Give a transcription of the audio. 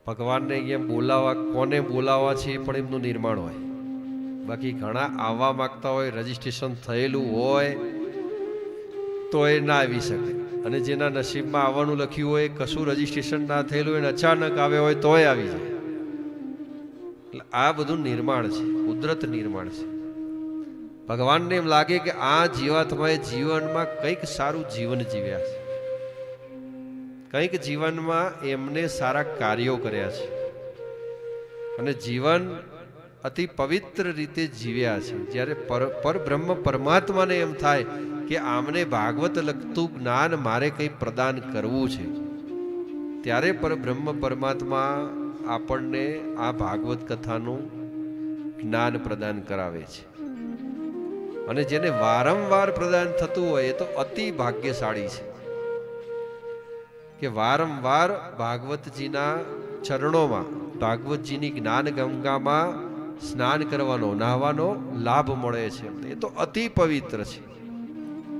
ભગવાનને અહીંયા બોલાવવા, કોને બોલાવવા છે એ પણ એમનું નિર્માણ હોય. બાકી ઘણા આવવા માગતા હોય, રજીસ્ટ્રેશન થયેલું હોય તો એ ના આવી શકે, અને જેના નસીબમાં આવવાનું લખ્યું હોય કશું રજીસ્ટ્રેશન ના થયેલું હોય અચાનક આવે હોય તોય આવી જાય. એટલે આ બધું નિર્માણ છે, કુદરત નિર્માણ છે. ભગવાનને એમ લાગે કે આ જીવાત્માએ જીવનમાં કંઈક સારું જીવન જીવ્યા છે, કંઈક જીવનમાં એમને સારા કાર્યો કર્યા છે અને જીવન અતિ પવિત્ર રીતે જીવ્યા છે. જ્યારે પરબ્રહ્મ પરમાત્માને એમ થાય કે આમને ભાગવત લગતું જ્ઞાન મારે કંઈ પ્રદાન કરવું છે, ત્યારે પરબ્રહ્મ પરમાત્મા આપણને આ ભાગવત કથાનું જ્ઞાન પ્રદાન કરાવે છે. અને જેને વારંવાર પ્રદાન થતું હોય એ તો અતિ ભાગ્યશાળી છે કે વારંવાર ભાગવતજીના ચરણોમાં, ભાગવતજીની જ્ઞાન ગંગામાં સ્નાન કરવાનો, નહાવાનો લાભ મળે છે. એ તો અતિ પવિત્ર છે.